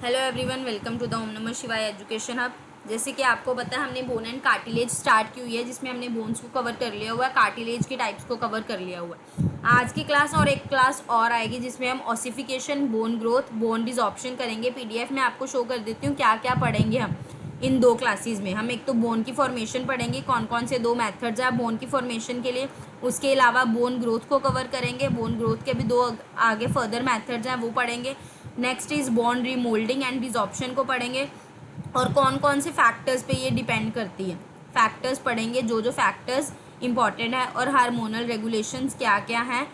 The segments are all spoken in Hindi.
Hello everyone, welcome to the Om Namah Shivaya education hub. जैसे कि आपको पता है, हमने बोन एंड कार्टिलेज स्टार्ट की हुई है, जिसमें हमने बोन्स को कवर कर लिया हुआ है, कार्टिलेज के टाइप्स को कवर कर लिया हुआ है। आज की क्लास और एक क्लास और आएगी जिसमें हम ऑसिफिकेशन, बोन ग्रोथ, बोन डिसऑर्प्शन करेंगे। पीडीएफ में आपको शो कर देती हूँ क्या क्या पढ़ेंगे हम इन दो क्लासेस में। हम एक तो बोन की फॉर्मेशन पढ़ेंगे, कौन कौन से दो मेथड्स हैं बोन की फॉर्मेशन के लिए। उसके अलावा बोन ग्रोथ को कवर करेंगे, बोन ग्रोथ के भी दो आगे फर्दर मेथड्स हैं वो पढ़ेंगे। Next is bone remodelling and desorption को पढ़ेंगे, और कौन कौन से फैक्टर्स पे ये डिपेंड करती है फैक्टर्स पढ़ेंगे, जो जो फैक्टर्स इंपॉर्टेंट है, और हार्मोनल रेगुलेशंस क्या क्या हैं।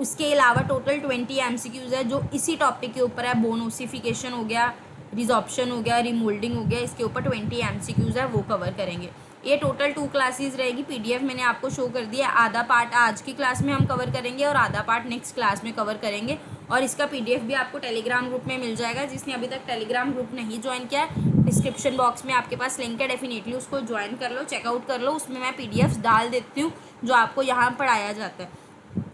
उसके अलावा टोटल 20 एमसीक्यूज है जो इसी टॉपिक के ऊपर है। बोन ओसिफिकेशन हो गया, रिजॉर्प्शन हो गया, रिमोल्डिंग हो गया, इसके ऊपर 20 एमसीक्यूज है वो कवर करेंगे। ये टोटल 2 क्लासेस रहेगी। पीडीएफ मैंने आपको शो कर दिया। आधा पार्ट आज की क्लास में हम कवर करेंगे और आधा पार्ट नेक्स्ट क्लास में कवर करेंगे, और इसका पीडीएफ भी आपको टेलीग्राम ग्रुप में मिल जाएगा। जिसने अभी तक टेलीग्राम ग्रुप नहीं ज्वाइन किया है, डिस्क्रिप्शन बॉक्स में आपके पास लिंक है, डेफिनेटली उसको ज्वाइन कर लो, चेकआउट कर लो। उसमें मैं पीडीएफ डाल देती हूँ जो आपको यहाँ पढ़ाया जाता है।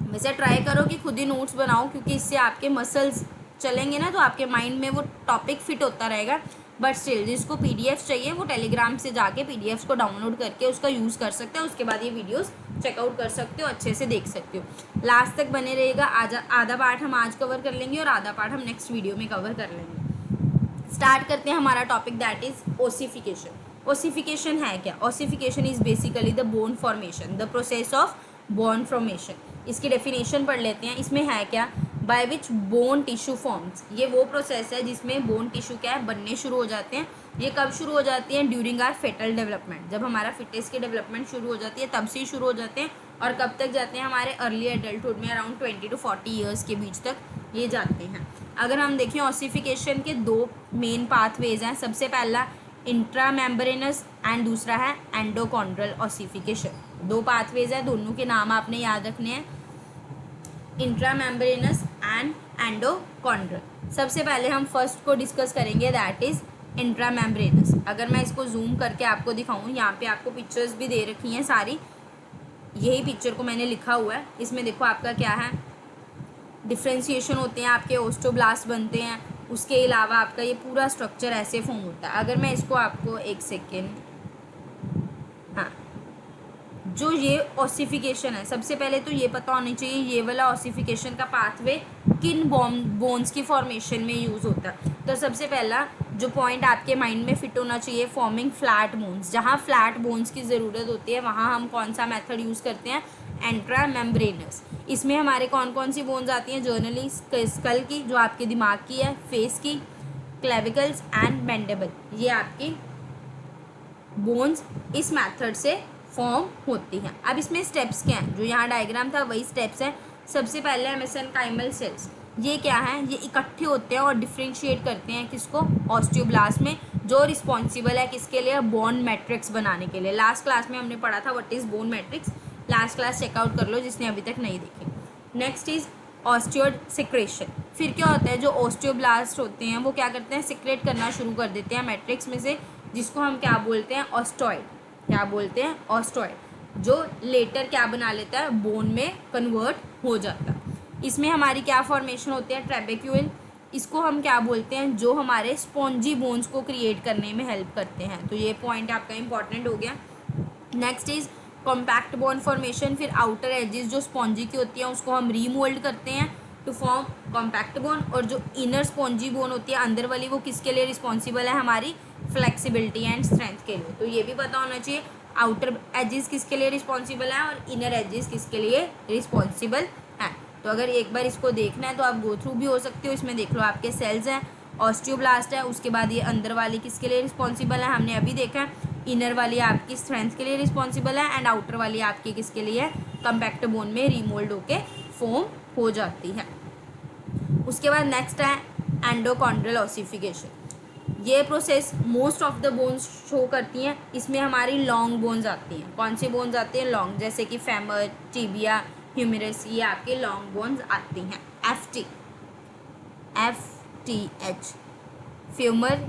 वैसे ट्राई करो कि खुद ही नोट्स बनाओ, क्योंकि इससे आपके मसल्स चलेंगे ना, तो आपके माइंड में वो टॉपिक फिट होता रहेगा। बट स्टिल जिसको पीडीएफ चाहिए वो टेलीग्राम से जाके पीडीएफ को डाउनलोड करके उसका यूज़ कर सकते हो। उसके बाद ये वीडियोस चेकआउट कर सकते हो, अच्छे से देख सकते हो। लास्ट तक बने रहेगा। आधा पार्ट हम आज कवर कर लेंगे और आधा पार्ट हम नेक्स्ट वीडियो में कवर कर लेंगे। स्टार्ट करते हैं हमारा topic, that is ossification. Ossification है क्या? Ossification is basically the bone formation, the process of bone formation. इसकी डेफिनेशन पढ़ लेते हैं। इसमें है क्या? By which bone tissue forms. ये वो प्रोसेस है जिसमें बोन टिश्यू क्या है, बनने शुरू हो जाते हैं। ये कब शुरू हो जाती है? During our fetal development. जब हमारा फिटनेस की डेवलपमेंट शुरू हो जाती है तब से ही शुरू हो जाते हैं, और कब तक जाते हैं? हमारे अर्ली एडल्टहुड में, अराउंड 20 to 40 ईयर्स के बीच तक ये जाते हैं। अगर हम देखें ऑसिफिकेशन के दो मेन पाथवेज हैं। सबसे पहला इंट्रा मेम्ब्रेनस एंड दूसरा है एंडोकॉन्ड्रल ऑसिफिकेशन। दो पाथवेज है, दोनों के नाम आपने याद रखने हैं, इंट्रा मेम्ब्रेनस एंड एंडोकॉन्ड्रल। सबसे पहले हम फर्स्ट को डिस्कस करेंगे, दैट इज इंट्रा मेम्ब्रेनस। अगर मैं इसको जूम करके आपको दिखाऊं, यहाँ पे आपको पिक्चर्स भी दे रखी हैं सारी, यही पिक्चर को मैंने लिखा हुआ है। इसमें देखो आपका क्या है, डिफ्रेंशिएशन होते हैं, आपके ओस्टोब्लास्ट बनते हैं। उसके अलावा आपका ये पूरा स्ट्रक्चर ऐसे फॉर्म होता है। अगर मैं इसको आपको एक सेकेंड, हाँ, जो ये ऑसिफिकेशन है, सबसे पहले तो ये पता होनी चाहिए ये वाला ऑसिफिकेशन का पाथवे किन बोन्स की फॉर्मेशन में यूज़ होता है। तो सबसे पहला जो पॉइंट आपके माइंड में फिट होना चाहिए, फॉर्मिंग फ्लैट बोन्स। जहाँ फ्लैट बोन्स की ज़रूरत होती है वहाँ हम कौन सा मेथड यूज़ करते हैं? एंट्रा मेम्ब्रेनस। इसमें हमारे कौन कौन सी बोन्स आती हैं? जर्नली स्कल की, जो आपके दिमाग की है, फेस की, क्लेविकल्स एंड मैंडिबल। ये आपकी बोन्स इस मेथड से फॉर्म होती हैं। अब इसमें स्टेप्स क्या हैं? जो यहाँ डायग्राम था वही स्टेप्स हैं। सबसे पहले मेसेनकाइमल सेल्स। ये क्या है? ये इकट्ठे होते हैं और डिफ्रेंशिएट करते हैं किसको? ऑस्टियोब्लास्ट में, जो रिस्पॉन्सिबल है किसके लिए? बोन मैट्रिक्स बनाने के लिए। लास्ट क्लास में हमने पढ़ा था what is bone matrix. Last class check out कर लो जिसने अभी तक नहीं देखी। Next is osteoid secretion. फिर क्या होता है? जो ऑस्टियोब्लास्ट होते हैं वो क्या करते हैं? सिक्रेट करना शुरू कर देते हैं मैट्रिक्स में से, जिसको हम क्या बोलते हैं? ऑस्टॉइड। क्या बोलते हैं? ऑस्टॉइड, जो लेटर क्या बना लेता है? बोन में कन्वर्ट हो जाता है। इसमें हमारी क्या फॉर्मेशन होती है? ट्रेबेक्यूल। इसको हम क्या बोलते हैं? जो हमारे स्पॉन्जी बोन्स को क्रिएट करने में हेल्प करते हैं। तो ये पॉइंट आपका इंपॉर्टेंट हो गया। Next is compact bone formation. फिर आउटर एजेस जो स्पॉन्जी की होती हैं उसको हम रीमोल्ड करते हैं टू फॉर्म कॉम्पैक्ट बोन, और जो इनर स्पॉन्जी बोन होती है अंदर वाली, वो किसके लिए रिस्पॉन्सिबल है? हमारी फ्लेक्सिबिलिटी एंड स्ट्रेंथ के लिए। तो ये भी पता होना चाहिए आउटर एजेस किसके लिए रिस्पॉन्सिबल है और इनर एजेस किसके लिए रिस्पॉन्सिबल है। तो अगर एक बार इसको देखना है तो आप गो थ्रू भी हो सकते हो। इसमें देख लो आपके सेल्स हैं, ऑस्टियोब्लास्ट है, उसके बाद ये अंदर वाली किसके लिए रिस्पॉन्सिबल है? हमने अभी देखा है, इनर वाली आपकी स्ट्रेंथ के लिए रिस्पॉन्सिबल है, एंड आउटर वाली आपकी किसके लिए है? कम्पैक्ट बोन में रीमोल्ड होके फॉर्म हो जाती है। उसके बाद नेक्स्ट है एंडोकॉन्ड्रल ऑसिफिकेशन। ये process most of the bones show करती हैं। इसमें हमारी लॉन्ग बोन्स आती हैं। कौन सी बोन्स आती हैं? लॉन्ग, जैसे कि फेमर, टिबिया, ह्यूमरस, ये आपके लॉन्ग बोन्स आती हैं। FTH, femur,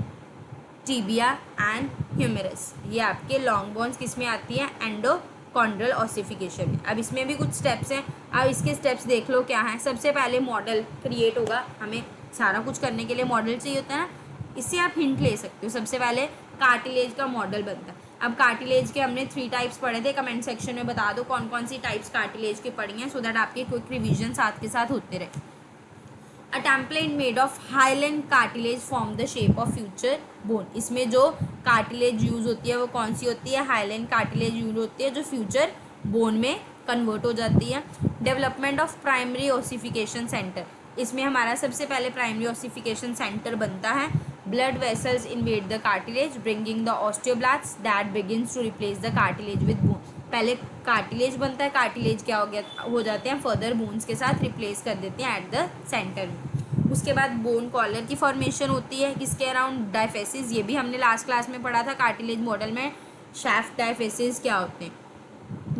tibia and humerus, ये आपके लॉन्ग बोन्स किस में आती है? एंडोकॉन्ड्रल ऑसिफिकेशन में। अब इसमें भी कुछ स्टेप्स हैं। अब इसके स्टेप्स देख लो क्या है। सबसे पहले मॉडल क्रिएट होगा। हमें सारा कुछ करने के लिए मॉडल चाहिए होता है ना। इससे आप हिंट ले सकते हो। सबसे पहले कार्टिलेज का मॉडल बनता है। अब कार्टिलेज के हमने 3 टाइप्स पढ़े थे, कमेंट सेक्शन में बता दो कौन कौन सी टाइप्स कार्टिलेज की पढ़ी हैं, सो दैट आपके क्विक रिवीजन साथ के साथ होते रहे। A template made of Highland cartilage form the shape of future bone. इसमें जो कार्टिलेज यूज होती है वो कौन सी होती है? हाइलैंड कार्टिलेज यूज होती है जो फ्यूचर बोन में कन्वर्ट हो जाती है। Development of primary ossification centre, इसमें हमारा सबसे पहले प्राइमरी ओसिफिकेशन सेंटर बनता है। Blood vessels invade the cartilage bringing the osteoblast that begins to replace the cartilage with bone. पहले कार्टिलेज बनता है, कार्टिलेज क्या हो जाते हैं फर्दर बोन्स के साथ रिप्लेस कर देते हैं एट द सेंटर में। उसके बाद बोन कॉलर की फॉर्मेशन होती है किसके अराउंड? डायफेसिस। ये भी हमने लास्ट क्लास में पढ़ा था कार्टिलेज मॉडल में, शाफ्ट डायफेसिस क्या होते हैं।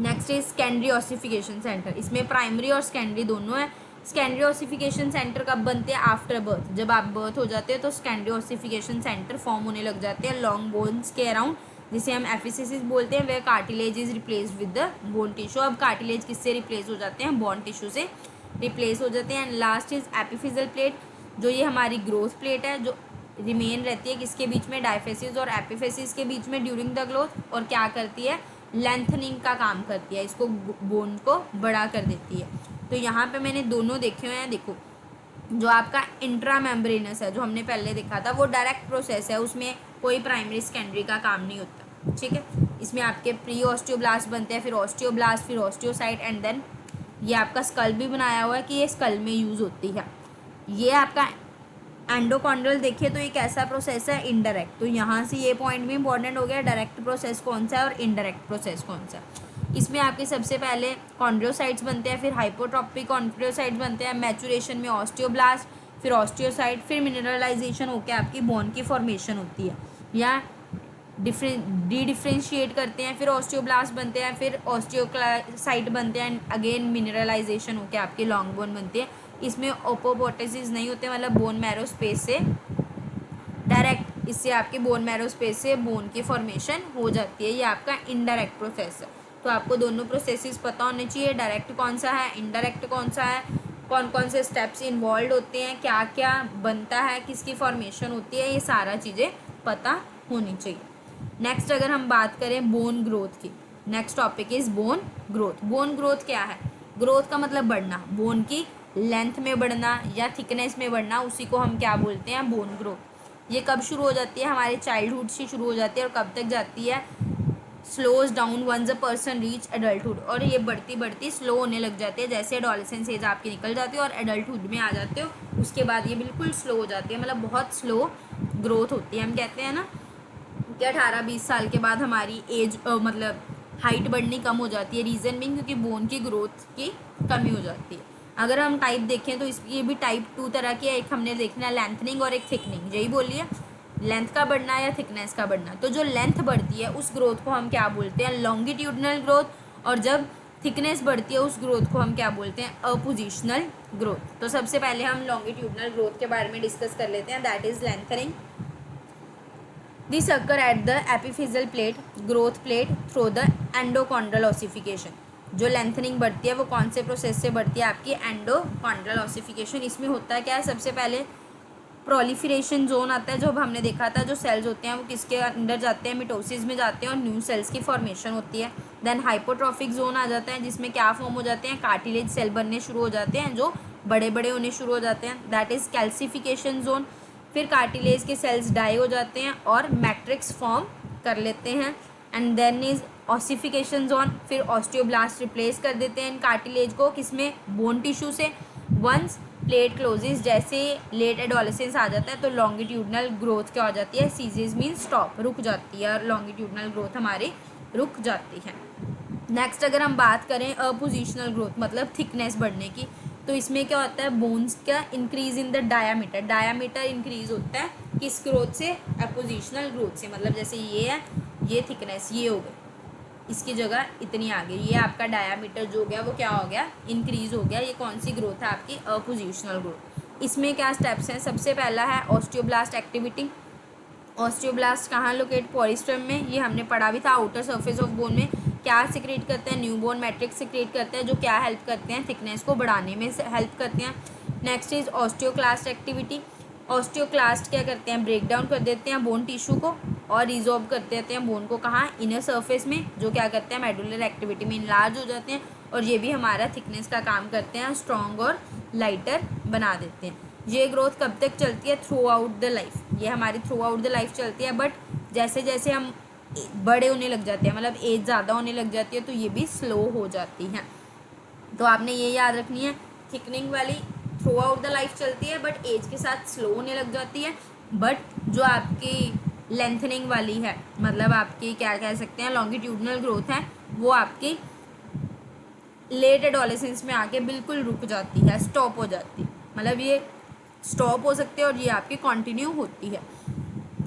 Next is secondary ossification centre, इसमें प्राइमरी और सेकेंडरी दोनों है। सेकेंडरी ऑसिफिकेशन सेंटर कब बनते हैं? After birth. जब आप बर्थ हो जाते हैं तो सेकेंडरी ऑसिफिकेशन सेंटर फॉर्म होने लग जाते हैं लॉन्ग बोन्स के अराउंड, जिसे हम एफिसिस बोलते हैं। वह cartilage is replaced with the bone tissue. अब कार्टिलेज किससे रिप्लेस हो जाते हैं? बोन टिश्यू से रिप्लेस हो जाते हैं। एंड लास्ट इज एपिफिजल प्लेट, जो ये हमारी ग्रोथ प्लेट है, जो रिमेन रहती है किसके बीच में? डायफेसिस और एपिफेसिस के बीच में ड्यूरिंग द ग्रोथ, और क्या करती है? लेंथनिंग का काम करती है, इसको बोन को बड़ा कर देती है। तो यहाँ पे मैंने दोनों देखे हुए हैं। देखो, जो आपका इंट्रा मेम्ब्रेनस है जो हमने पहले देखा था, वो डायरेक्ट प्रोसेस है, उसमें कोई प्राइमरी सेकेंडरी का काम नहीं होता, ठीक है। इसमें आपके प्री ऑस्टियोब्लास्ट बनते हैं, फिर ऑस्टियोब्लास्ट, फिर ऑस्टियोसाइट, एंड देन ये आपका स्कल भी बनाया हुआ है कि ये स्कल में यूज़ होती है। ये आपका एंडोकॉन्ड्रल देखिए तो एक ऐसा प्रोसेस है इनडायरेक्ट, तो यहाँ से ये पॉइंट भी इंपॉर्टेंट हो गया, डायरेक्ट प्रोसेस कौन सा है और इनडायरेक्ट प्रोसेस कौन सा है। इसमें आपके सबसे पहले कॉन्ड्रियोसाइट्स बनते हैं, फिर हाइपोट्रोपिक कॉन्ड्रियोसाइट्स बनते हैं, मैचुरेशन में ऑस्टियोब्लास्ट, फिर ऑस्टियोसाइट, फिर मिनरलाइजेशन होकर आपकी बोन की फॉर्मेशन होती है, या डी डिफ्रेंशिएट करते हैं, फिर ऑस्टियोब्लास्ट बनते हैं, फिर ऑस्टियोसाइट बनते हैं, एंड अगेन मिनरलाइजेशन होकर आपके लॉन्ग बोन बनती है। इसमें ओपोपोटेसिस नहीं होते, मतलब बोन मैरो स्पेस से डायरेक्ट, इससे आपके बोन मैरो स्पेस से बोन की फॉर्मेशन हो जाती है। ये आपका इनडायरेक्ट प्रोसेस है। तो आपको दोनों प्रोसेसेस पता होने चाहिए, डायरेक्ट कौन सा है, इनडायरेक्ट कौन सा है, कौन कौन से स्टेप्स इन्वॉल्व होते हैं, क्या क्या बनता है, किसकी फॉर्मेशन होती है, ये सारा चीज़ें पता होनी चाहिए। नेक्स्ट अगर हम बात करें बोन ग्रोथ की, next topic is bone growth. Bone growth क्या है? ग्रोथ का मतलब बढ़ना, बोन की लेंथ में बढ़ना या थिकनेस में बढ़ना, उसी को हम क्या बोलते हैं? Bone growth. ये कब शुरू हो जाती है? हमारे चाइल्डहुड से शुरू हो जाती है, और कब तक जाती है? Slows down once a person reach adulthood, और ये बढ़ती बढ़ती स्लो होने लग जाती है जैसे एडोलेसेंस एज आपकी निकल जाती है और एडल्टहुड में आ जाते हो, उसके बाद ये बिल्कुल स्लो हो जाती है, मतलब बहुत स्लो ग्रोथ होती है। हम कहते हैं ना कि 18-20 साल के बाद हमारी एज मतलब हाइट बढ़नी कम हो जाती है, रीज़न भी क्योंकि बोन की ग्रोथ की कमी हो जाती है। अगर हम टाइप देखें तो इसकी भी टाइप 2 तरह की है, एक हमने देखना है लेंथनिंग और एक थिकनिंग, यही बोलिए, लेंथ का बढ़ना या थिकनेस का बढ़ना। तो जो लेंथ बढ़ती है उस ग्रोथ को हम क्या बोलते हैं? लॉन्गिट्यूडनल ग्रोथ, और जब थिकनेस बढ़ती है उस ग्रोथ को हम क्या बोलते हैं? अपोजिशनल ग्रोथ। तो सबसे पहले हम लॉन्गिट्यूडनल ग्रोथ के बारे में डिस्कस कर लेते हैं, that is lengthening. These occur at the epiphyseal plate, growth plate through the endochondral ossification। जो लेंथनिंग बढ़ती है वो कौन से प्रोसेस से बढ़ती है? आपकी एंडोकॉन्ड्रल ऑसिफिकेशन। इसमें होता क्या है? सबसे पहले प्रोलिफरेशन जोन आता है, जो हमने देखा था, जो सेल्स होते हैं वो किसके अंदर जाते हैं? मिटोसिस में जाते हैं, और न्यू सेल्स की फॉर्मेशन होती है। देन हाइपोट्रॉफिक जोन आ जाता है, जिसमें क्या फॉर्म हो जाते हैं? कार्टिलेज सेल बनने शुरू हो जाते हैं, जो बड़े बड़े होने शुरू हो जाते हैं, दैट इज़ कैल्सिफिकेशन जोन। फिर कार्टिलेज के सेल्स डाई हो जाते हैं और मैट्रिक्स फॉर्म कर लेते हैं, and then is ossification zone. फिर ऑस्टियोब्लास्ट रिप्लेस कर देते हैं इन कार्टिलेज को, किसमें? बोन टिश्यू से। वंस प्लेट क्लोजेस, जैसे लेट एडोलेसेंस आ जाता है तो लॉन्गिट्यूडनल ग्रोथ क्या हो जाती है? सीजेस मीन स्टॉप, रुक जाती है, और लॉन्गिट्यूडनल ग्रोथ हमारी रुक जाती है। नेक्स्ट अगर हम बात करें अपोजिशनल ग्रोथ, मतलब थिकनेस बढ़ने की, तो इसमें क्या होता है? बोन्स का increase in the diameter, diameter increase होता है किस ग्रोथ से? अपोजिशनल ग्रोथ से। मतलब जैसे ये है, ये थिकनेस ये हो गई, इसकी जगह इतनी आ गई, ये आपका डायामीटर जो हो गया वो क्या हो गया? इंक्रीज हो गया। ये कौन सी ग्रोथ है? आपकी अपोजिशनल ग्रोथ। इसमें क्या स्टेप्स हैं? सबसे पहला है ऑस्टियोब्लास्ट एक्टिविटी। ऑस्टियोब्लास्ट कहाँ लोकेट? पोरिस्ट्रम में, ये हमने पढ़ा भी था। आउटर सरफेस ऑफ बोन में क्या सिक्रेट करते हैं? न्यू बोन मैट्रिक्स सिक्रेट करते हैं, जो क्या हेल्प करते हैं? थिकनेस को बढ़ाने में हेल्प करते हैं। Next is osteoclast activity. Osteoclast क्या करते हैं, ब्रेक डाउन कर देते हैं बोन टिश्यू को और रिजॉर्ब कर देते हैं बोन को कहाँ, इनर सरफेस में, जो क्या करते हैं मेडुलर एक्टिविटी में इनलार्ज हो जाते हैं और ये भी हमारा थिकनेस का काम करते हैं, स्ट्रॉन्ग और लाइटर बना देते हैं। ये ग्रोथ कब तक चलती है, थ्रू आउट द लाइफ, ये हमारी थ्रू आउट द लाइफ चलती है। बट जैसे जैसे हम बड़े होने लग जाते हैं, मतलब एज ज़्यादा होने लग जाती है, तो ये भी स्लो हो जाती हैं। तो आपने ये याद रखनी है, थिकनिंग वाली थ्रू आउट द लाइफ चलती है बट एज के साथ स्लो होने लग जाती है। बट जो आपकी लेंथनिंग वाली है, मतलब आपकी क्या कह सकते हैं लॉन्गिट्यूडनल ग्रोथ है, वो आपकी लेट एडोलेसेंस में आके बिल्कुल रुक जाती है, स्टॉप हो जाती है। मतलब ये स्टॉप हो सकती है और ये आपकी कंटिन्यू होती है।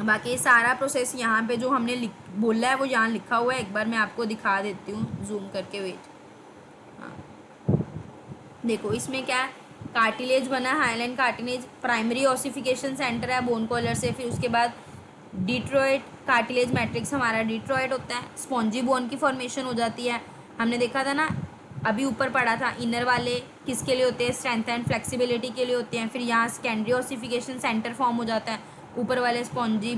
बाकी सारा प्रोसेस यहाँ पे जो हमने बोला है वो यहाँ लिखा हुआ है, एक बार मैं आपको दिखा देती हूँ जूम करके, वेट। देखो इसमें क्या है, कार्टिलेज बना है, hyaline cartilage, primary ossification centre है बोन कॉलर से। फिर उसके बाद डिट्रॉइट कार्टिलेज मैट्रिक्स हमारा डिट्रॉइट होता है, स्पॉन्जी बोन की फॉर्मेशन हो जाती है। हमने देखा था ना, अभी ऊपर पढ़ा था, इनर वाले किसके लिए होते हैं, स्ट्रेंथ एंड फ्लेक्सिबिलिटी के लिए होते हैं। फिर यहाँ सेकेंडरी ऑसिफिकेशन सेंटर फॉर्म हो जाता है, ऊपर वाले स्पॉन्जी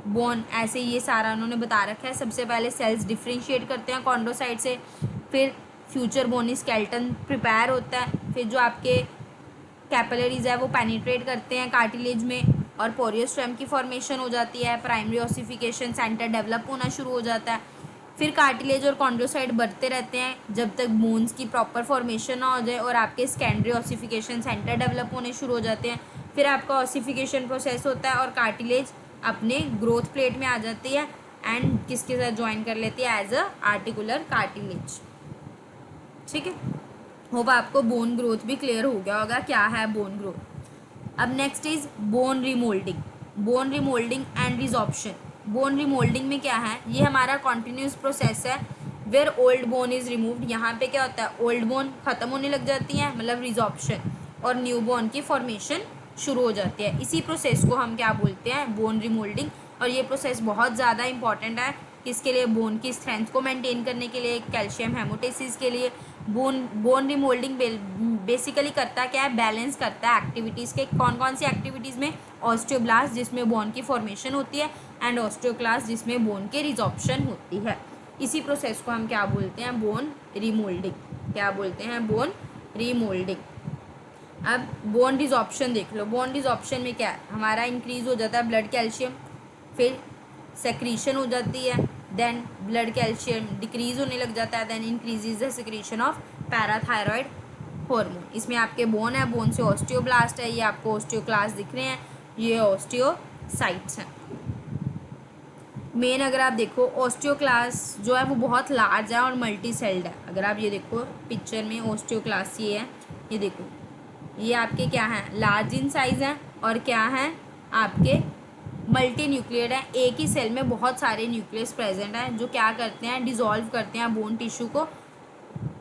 बोन, ऐसे ये सारा उन्होंने बता रखा है। सबसे पहले सेल्स डिफ्रेंशिएट करते हैं कॉन्ड्रोसाइट से, फिर फ्यूचर बोनी स्केल्टन प्रिपेयर होता है, फिर जो आपके कैपिलरीज है वो पेनिट्रेट करते हैं कार्टिलेज में और पोरियस स्टेम की फॉर्मेशन हो जाती है, प्राइमरी ऑसिफिकेशन सेंटर डेवलप होना शुरू हो जाता है। फिर कार्टिलेज और कॉन्ड्रोसाइट बढ़ते रहते हैं जब तक बोन्स की प्रॉपर फॉर्मेशन ना हो जाए और आपके सेकेंडरी ऑसिफिकेशन सेंटर डेवलप होने शुरू हो जाते हैं। फिर आपका ऑसिफिकेशन प्रोसेस होता है और कार्टिलेज अपने ग्रोथ प्लेट में आ जाती है एंड किसके साथ ज्वाइन कर लेती है, एज अ आर्टिकुलर कार्टिलेज। ठीक है, होप आपको बोन ग्रोथ भी क्लियर हो गया होगा क्या है बोन ग्रोथ। अब next is bone remodelling, bone remodelling and resorption. Bone remodelling में क्या है, ये हमारा कॉन्टिन्यूस प्रोसेस है where old bone is removed. यहाँ पे क्या होता है, ओल्ड बोन खत्म होने लग जाती है, मतलब रिजॉर्प्शन, और न्यू बोन की फॉर्मेशन शुरू हो जाती है। इसी प्रोसेस को हम क्या बोलते हैं, बोन रिमोल्डिंग। और ये प्रोसेस बहुत ज़्यादा इंपॉर्टेंट है, किसके लिए, बोन की स्ट्रेंथ को मेंटेन करने के लिए, कैल्शियम हेमोटेसिस के लिए। बोन रिमोल्डिंग बेसिकली करता क्या है, बैलेंस करता है एक्टिविटीज़ के, कौन कौन सी एक्टिविटीज़ में, ऑस्टियोब्लास्ट जिसमें बोन की फॉर्मेशन होती है एंड ऑस्टियोक्लास्ट जिसमें बोन के रिजॉर्प्शन होती है। इसी प्रोसेस को हम क्या बोलते हैं, बोन रिमोल्डिंग। क्या बोलते हैं, बोन रिमोल्डिंग। अब बोन रिजॉर्प्शन देख लो, बोन रिजॉर्प्शन में क्या है, हमारा इंक्रीज हो जाता है ब्लड कैल्शियम, फिर सेक्रीशन हो जाती है, देन ब्लड कैल्शियम डिक्रीज होने लग जाता है, then increases the secretion of parathyroid hormone. इसमें आपके बोन है, बोन से ऑस्टियोब्लास्ट है, ये आपको ऑस्टियोक्लास्ट दिख रहे हैं, ये ऑस्टियोसाइट्स हैं। मेन अगर आप देखो ऑस्टियोक्लास्ट जो है वो बहुत लार्ज है और मल्टी सेल्ड है। अगर आप ये देखो पिक्चर में ऑस्टियोक्लास्ट ये है, ये देखो ये आपके क्या हैं, लार्ज इन साइज हैं और क्या हैं आपके मल्टी न्यूक्लियर है। एक ही सेल में बहुत सारे न्यूक्लियस प्रेजेंट हैं जो क्या करते हैं, डिसॉल्व करते हैं बोन टिश्यू को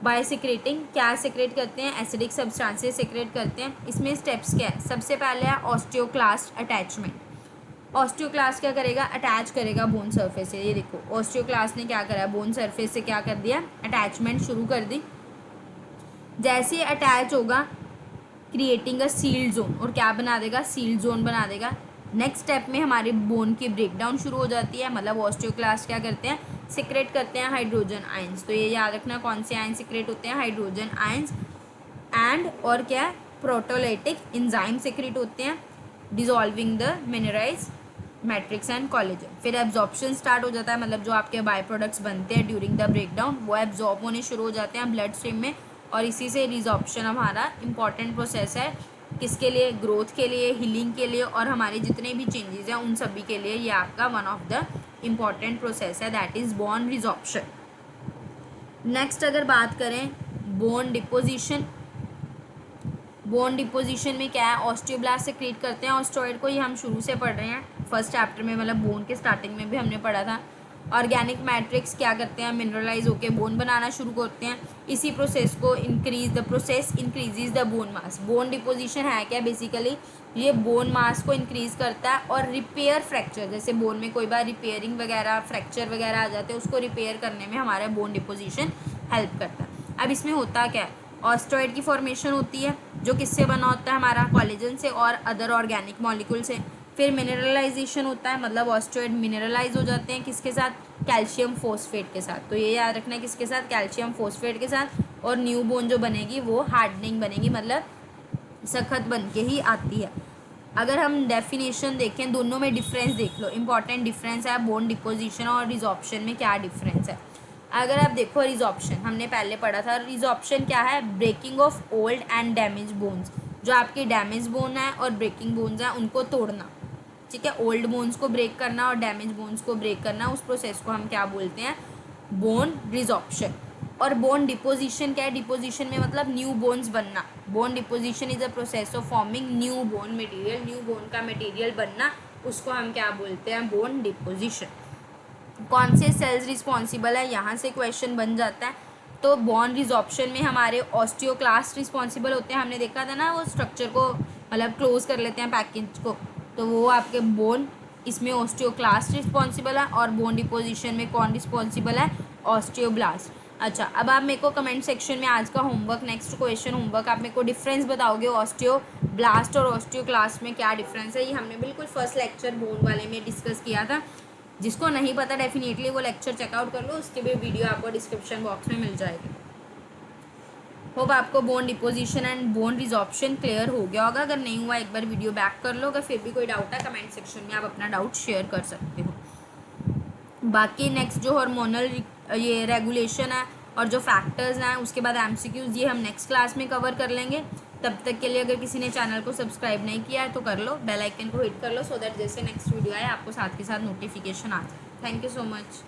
बाय सिक्रेटिंग। क्या सिक्रेट करते हैं, एसिडिक सब्सटेंसेस सिक्रेट करते हैं। इसमें स्टेप्स क्या है, सबसे पहले है ऑस्टियोक्लास्ट अटैचमेंट। ऑस्टियोक्लास्ट क्या करेगा, अटैच करेगा बोन सरफेस से। ये देखो ऑस्टियोक्लास्ट ने क्या करा, बोन सरफेस से क्या कर दिया, अटैचमेंट शुरू कर दी। जैसे ही अटैच होगा क्रिएटिंग अ सील्ड जोन, और क्या बना देगा, सील्ड जोन बना देगा। नेक्स्ट स्टेप में हमारी बोन की ब्रेकडाउन शुरू हो जाती है, मतलब ऑस्टियोक्लास्ट क्या करते हैं, सिक्रेट करते हैं हाइड्रोजन आयंस। तो ये याद रखना कौन से आयन सिक्रेट होते हैं, हाइड्रोजन आयंस। एंड और क्या है, प्रोटोलाइटिक एंजाइम सिक्रेट होते हैं dissolving the mineralise matrix and collagen. फिर एब्जॉर्प्शन स्टार्ट हो जाता है, मतलब जो आपके बाय प्रोडक्ट्स बनते हैं ड्यूरिंग द ब्रेकडाउन वो एब्जॉर्ब होने शुरू हो जाते हैं ब्लड स्ट्रीम में। और इसी से रिजॉर्प्शन हमारा इंपॉर्टेंट प्रोसेस है, किसके लिए, ग्रोथ के लिए, हीलिंग के लिए, और हमारे जितने भी चेंजेस हैं उन सभी के लिए ये आपका one of the important process है, that is bone resorption. Next अगर बात करें बोन डिपोजिशन, बोन डिपोजिशन में क्या है, ऑस्टियोब्लास्ट सिक्रीट करते हैं ऑस्टियोइड को, ये हम शुरू से पढ़ रहे हैं फर्स्ट चैप्टर में, मतलब बोन के स्टार्टिंग में भी हमने पढ़ा था। ऑर्गेनिक मैट्रिक्स क्या करते हैं, मिनरलाइज होकर बोन बनाना शुरू करते हैं। इसी प्रोसेस को increases the bone mass. Bone deposition है क्या, बेसिकली ये बोन मास को इंक्रीज करता है और रिपेयर फ्रैक्चर, जैसे बोन में कोई बार रिपेयरिंग वगैरह फ्रैक्चर वगैरह आ जाते हैं, उसको रिपेयर करने में हमारा बोन डिपोजिशन हेल्प करता है। अब इसमें होता क्या है, ऑस्टियोइड की फॉर्मेशन होती है, जो किससे बना होता है, हमारा कोलेजन से और अदर ऑर्गेनिक मॉलिक्यूल से। फिर मिनरलाइजेशन होता है, मतलब ऑस्टियोइड मिनरलाइज हो जाते हैं किसके साथ, कैल्शियम फोस्फेट के साथ। तो ये याद रखना है किसके साथ, कैल्शियम फोस्फेट के साथ। और न्यू बोन जो बनेगी वो हार्डनिंग बनेगी, मतलब सख्त बन के ही आती है। अगर हम डेफिनेशन देखें, दोनों में डिफरेंस देख लो, इंपॉर्टेंट डिफरेंस है बोन डिपोजिशन और रिजॉर्प्शन में क्या डिफरेंस है। अगर आप देखो रिजॉर्प्शन हमने पहले पढ़ा था, रिजॉर्प्शन क्या है, breaking of old and damage bones. जो आपकी डैमेज बोन है और ब्रेकिंग बोन्स है उनको तोड़ना, ठीक है, ओल्ड बोन्स को ब्रेक करना और डैमेज बोन्स को ब्रेक करना, उस प्रोसेस को हम क्या बोलते हैं, बोन रिजॉर्प्शन। और बोन डिपोजिशन क्या है, डिपोजिशन में मतलब न्यू बोन्स बनना। Bone deposition is a process of forming new bone material, new bone का मटेरियल बनना, उसको हम क्या बोलते हैं, बोन डिपोजिशन। कौन से सेल्स रिस्पॉन्सिबल है, यहाँ से क्वेश्चन बन जाता है। तो बोन रिजॉर्प्शन में हमारे ऑस्टियोक्लास्ट रिस्पॉन्सिबल होते हैं, हमने देखा था ना, वो स्ट्रक्चर को मतलब क्लोज कर लेते हैं पैकेज को, तो वो आपके बोन, इसमें ऑस्टियोक्लास्ट रिस्पॉन्सिबल है। और बोन डिपोजिशन में कौन रिस्पॉन्सिबल है, ऑस्टियोब्लास्ट। अच्छा, अब आप मेरे को कमेंट सेक्शन में आज का होमवर्क, नेक्स्ट क्वेश्चन होमवर्क, आप मेरे को डिफरेंस बताओगे ऑस्टियोब्लास्ट और ऑस्टियोक्लास्ट में क्या डिफरेंस है। ये हमने बिल्कुल फर्स्ट लेक्चर बोन वाले में डिस्कस किया था। जिसको नहीं पता डेफिनेटली वो लेक्चर चेकआउट कर लो, उसकी भी वीडियो आपको डिस्क्रिप्शन बॉक्स में मिल जाएगी। होप आपको bone deposition and bone resorption clear हो गया होगा। अगर नहीं हुआ एक बार वीडियो बैक कर लो, अगर फिर भी कोई डाउट है कमेंट सेक्शन में आप अपना डाउट शेयर कर सकते हो। बाकी नेक्स्ट जो हार्मोनल ये रेगुलेशन है और जो फैक्टर्स हैं, उसके बाद एमसीक्यूज, ये हम नेक्स्ट क्लास में कवर कर लेंगे। तब तक के लिए अगर किसी ने चैनल को सब्सक्राइब नहीं किया है तो कर लो, बेल आइकन को हिट कर लो, सो दैट जैसे नेक्स्ट वीडियो आए आपको साथ के साथ नोटिफिकेशन आ जाए। Thank you so much.